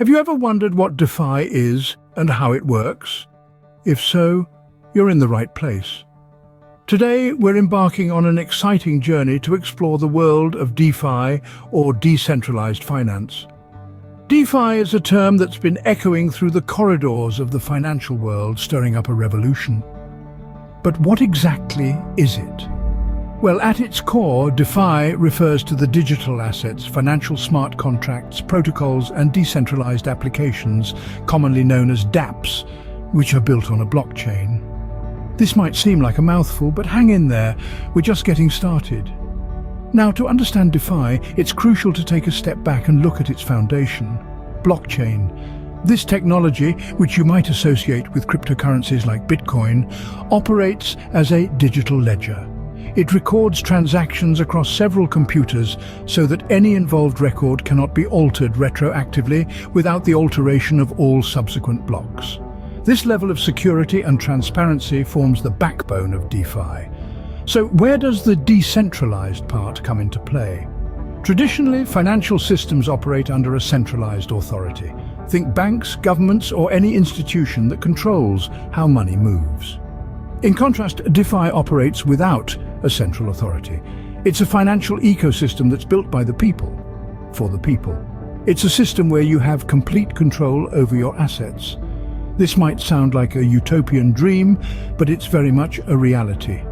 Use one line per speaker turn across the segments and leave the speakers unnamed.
Have you ever wondered what DeFi is and how it works? If so, you're in the right place. Today, we're embarking on an exciting journey to explore the world of DeFi, or decentralized finance. DeFi is a term that's been echoing through the corridors of the financial world, stirring up a revolution. But what exactly is it? Well, at its core, DeFi refers to the digital assets, financial smart contracts, protocols, and decentralized applications, commonly known as dApps, which are built on a blockchain. This might seem like a mouthful, but hang in there, we're just getting started. Now, to understand DeFi, it's crucial to take a step back and look at its foundation: blockchain. This technology, which you might associate with cryptocurrencies like Bitcoin, operates as a digital ledger. It records transactions across several computers so that any involved record cannot be altered retroactively without the alteration of all subsequent blocks. This level of security and transparency forms the backbone of DeFi. So where does the decentralized part come into play? Traditionally, financial systems operate under a centralized authority. Think banks, governments, or any institution that controls how money moves. In contrast, DeFi operates without a central authority. It's a financial ecosystem that's built by the people, for the people. It's a system where you have complete control over your assets. This might sound like a utopian dream, but it's very much a reality.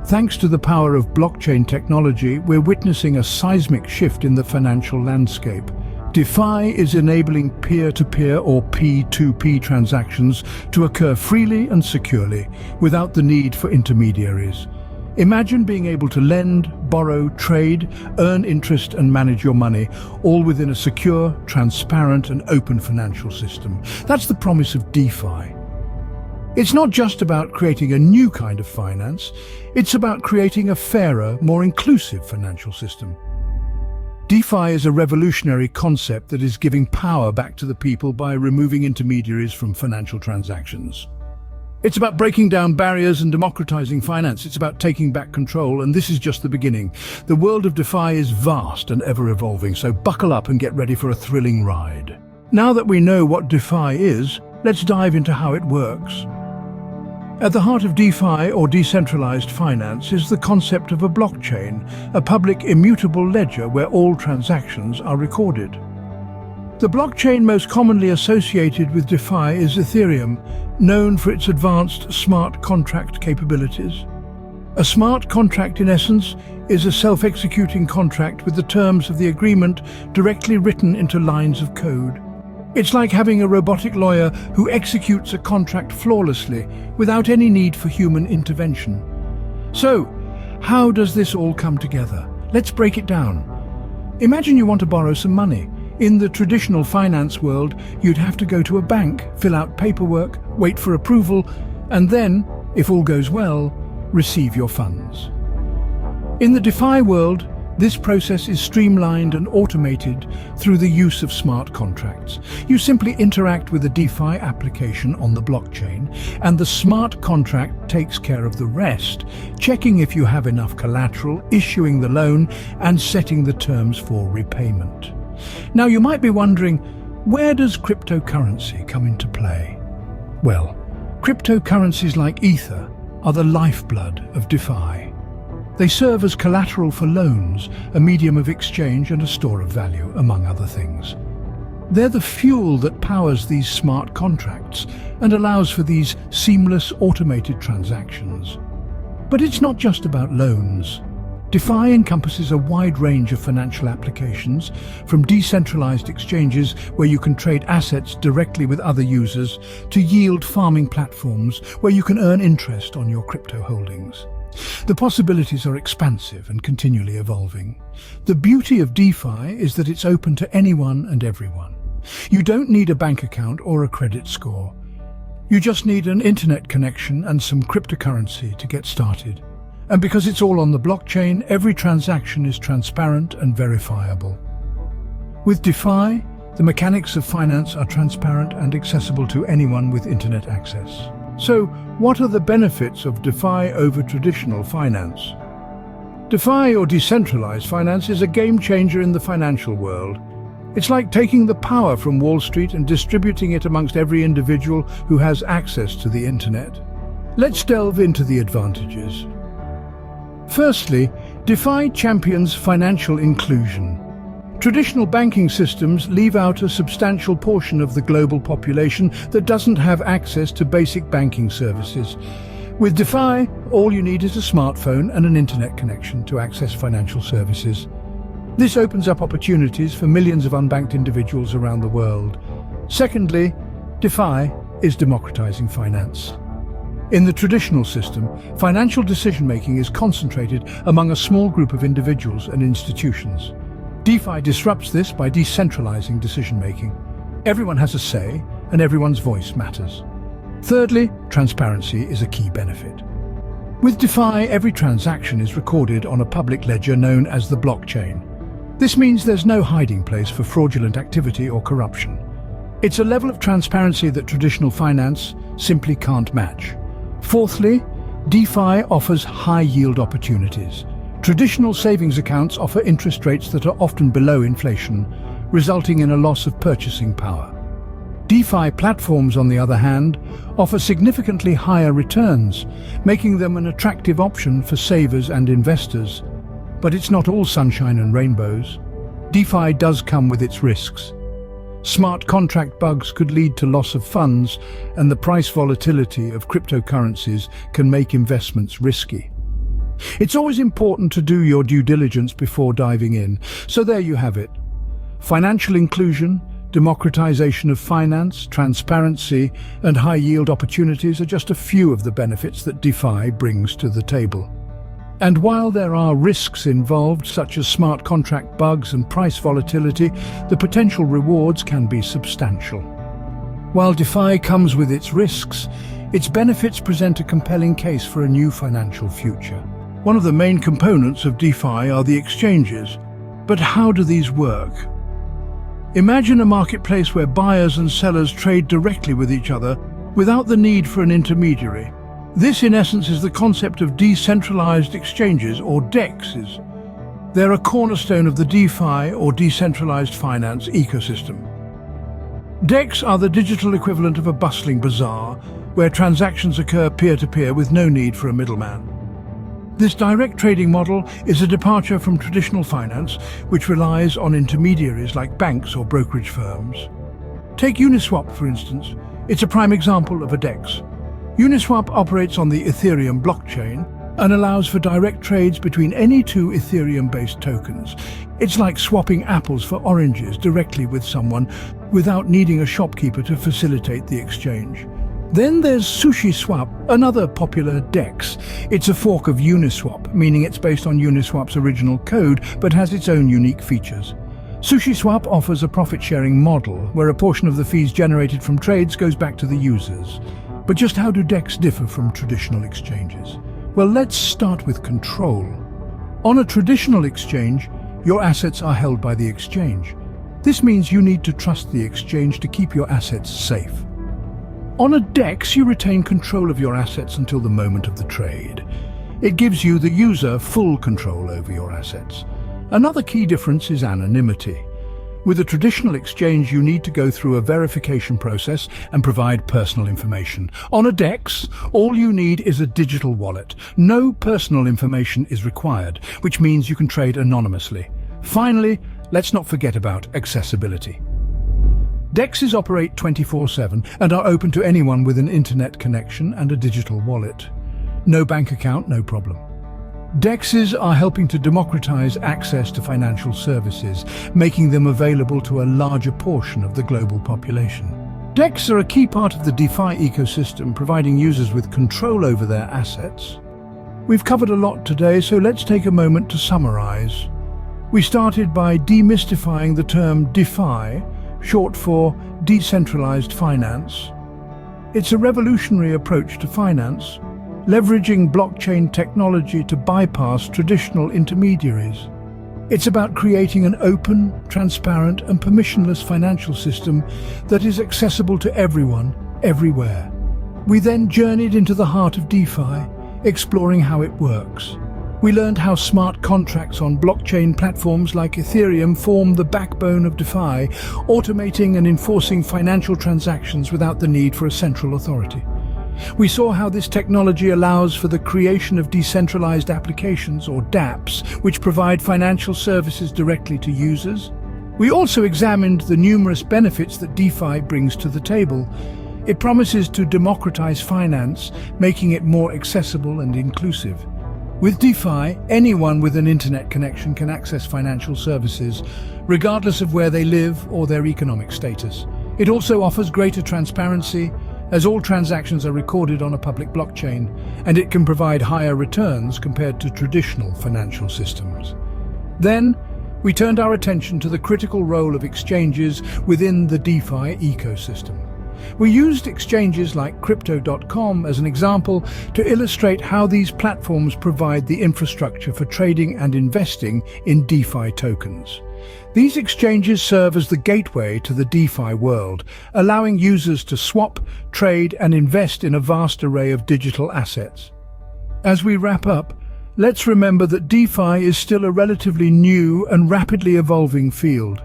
Thanks to the power of blockchain technology, we're witnessing a seismic shift in the financial landscape. DeFi is enabling peer-to-peer or P2P transactions to occur freely and securely, without the need for intermediaries. Imagine being able to lend, borrow, trade, earn interest and manage your money, all within a secure, transparent and open financial system. That's the promise of DeFi. It's not just about creating a new kind of finance, it's about creating a fairer, more inclusive financial system. DeFi is a revolutionary concept that is giving power back to the people by removing intermediaries from financial transactions. It's about breaking down barriers and democratizing finance. It's about taking back control, and this is just the beginning. The world of DeFi is vast and ever-evolving, so buckle up and get ready for a thrilling ride. Now that we know what DeFi is, let's dive into how it works. At the heart of DeFi, or decentralized finance, is the concept of a blockchain, a public immutable ledger where all transactions are recorded. The blockchain most commonly associated with DeFi is Ethereum, known for its advanced smart contract capabilities. A smart contract, in essence, is a self-executing contract with the terms of the agreement directly written into lines of code. It's like having a robotic lawyer who executes a contract flawlessly without any need for human intervention. So, how does this all come together? Let's break it down. Imagine you want to borrow some money. In the traditional finance world, you'd have to go to a bank, fill out paperwork, wait for approval, and then, if all goes well, receive your funds. In the DeFi world, this process is streamlined and automated through the use of smart contracts. You simply interact with a DeFi application on the blockchain, and the smart contract takes care of the rest, checking if you have enough collateral, issuing the loan, and setting the terms for repayment. Now, you might be wondering, where does cryptocurrency come into play? Well, cryptocurrencies like Ether are the lifeblood of DeFi. They serve as collateral for loans, a medium of exchange and a store of value, among other things. They're the fuel that powers these smart contracts and allows for these seamless, automated transactions. But it's not just about loans. DeFi encompasses a wide range of financial applications, from decentralized exchanges where you can trade assets directly with other users, to yield farming platforms where you can earn interest on your crypto holdings. The possibilities are expansive and continually evolving. The beauty of DeFi is that it's open to anyone and everyone. You don't need a bank account or a credit score. You just need an internet connection and some cryptocurrency to get started. And because it's all on the blockchain, every transaction is transparent and verifiable. With DeFi, the mechanics of finance are transparent and accessible to anyone with internet access. So, what are the benefits of DeFi over traditional finance? DeFi, or decentralized finance, is a game changer in the financial world. It's like taking the power from Wall Street and distributing it amongst every individual who has access to the internet. Let's delve into the advantages. Firstly, DeFi champions financial inclusion. Traditional banking systems leave out a substantial portion of the global population that doesn't have access to basic banking services. With DeFi, all you need is a smartphone and an internet connection to access financial services. This opens up opportunities for millions of unbanked individuals around the world. Secondly, DeFi is democratizing finance. In the traditional system, financial decision-making is concentrated among a small group of individuals and institutions. DeFi disrupts this by decentralizing decision-making. Everyone has a say, and everyone's voice matters. Thirdly, transparency is a key benefit. With DeFi, every transaction is recorded on a public ledger known as the blockchain. This means there's no hiding place for fraudulent activity or corruption. It's a level of transparency that traditional finance simply can't match. Fourthly, DeFi offers high-yield opportunities. Traditional savings accounts offer interest rates that are often below inflation, resulting in a loss of purchasing power. DeFi platforms, on the other hand, offer significantly higher returns, making them an attractive option for savers and investors. But it's not all sunshine and rainbows. DeFi does come with its risks. Smart contract bugs could lead to loss of funds, and the price volatility of cryptocurrencies can make investments risky. It's always important to do your due diligence before diving in. So there you have it. Financial inclusion, democratization of finance, transparency, and high-yield opportunities are just a few of the benefits that DeFi brings to the table. And while there are risks involved, such as smart contract bugs and price volatility, the potential rewards can be substantial. While DeFi comes with its risks, its benefits present a compelling case for a new financial future. One of the main components of DeFi are the exchanges. But how do these work? Imagine a marketplace where buyers and sellers trade directly with each other without the need for an intermediary. This, in essence, is the concept of decentralized exchanges, or DEXs. They're a cornerstone of the DeFi, or decentralized finance, ecosystem. DEX are the digital equivalent of a bustling bazaar, where transactions occur peer-to-peer with no need for a middleman. This direct trading model is a departure from traditional finance, which relies on intermediaries like banks or brokerage firms. Take Uniswap, for instance. It's a prime example of a DEX. Uniswap operates on the Ethereum blockchain and allows for direct trades between any two Ethereum-based tokens. It's like swapping apples for oranges directly with someone without needing a shopkeeper to facilitate the exchange. Then there's SushiSwap, another popular DEX. It's a fork of Uniswap, meaning it's based on Uniswap's original code but has its own unique features. SushiSwap offers a profit-sharing model where a portion of the fees generated from trades goes back to the users. But just how do DEX differ from traditional exchanges? Well, let's start with control. On a traditional exchange, your assets are held by the exchange. This means you need to trust the exchange to keep your assets safe. On a DEX, you retain control of your assets until the moment of the trade. It gives you, the user, full control over your assets. Another key difference is anonymity. With a traditional exchange, you need to go through a verification process and provide personal information. On a DEX, all you need is a digital wallet. No personal information is required, which means you can trade anonymously. Finally, let's not forget about accessibility. DEXs operate 24/7 and are open to anyone with an internet connection and a digital wallet. No bank account, no problem. DEXs are helping to democratize access to financial services, making them available to a larger portion of the global population. DEXs are a key part of the DeFi ecosystem, providing users with control over their assets. We've covered a lot today, so let's take a moment to summarize. We started by demystifying the term DeFi, short for decentralized finance. It's a revolutionary approach to finance, leveraging blockchain technology to bypass traditional intermediaries. It's about creating an open, transparent, and permissionless financial system that is accessible to everyone, everywhere. We then journeyed into the heart of DeFi, exploring how it works. We learned how smart contracts on blockchain platforms like Ethereum form the backbone of DeFi, automating and enforcing financial transactions without the need for a central authority. We saw how this technology allows for the creation of decentralized applications, or dApps, which provide financial services directly to users. We also examined the numerous benefits that DeFi brings to the table. It promises to democratize finance, making it more accessible and inclusive. With DeFi, anyone with an internet connection can access financial services, regardless of where they live or their economic status. It also offers greater transparency, as all transactions are recorded on a public blockchain, and it can provide higher returns compared to traditional financial systems. Then, we turned our attention to the critical role of exchanges within the DeFi ecosystem. We used exchanges like Crypto.com as an example to illustrate how these platforms provide the infrastructure for trading and investing in DeFi tokens. These exchanges serve as the gateway to the DeFi world, allowing users to swap, trade, and invest in a vast array of digital assets. As we wrap up, let's remember that DeFi is still a relatively new and rapidly evolving field.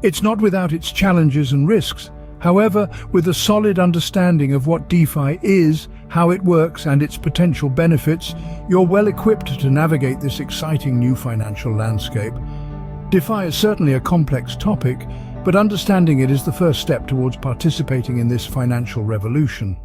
It's not without its challenges and risks. However, with a solid understanding of what DeFi is, how it works, and its potential benefits, you're well equipped to navigate this exciting new financial landscape. DeFi is certainly a complex topic, but understanding it is the first step towards participating in this financial revolution.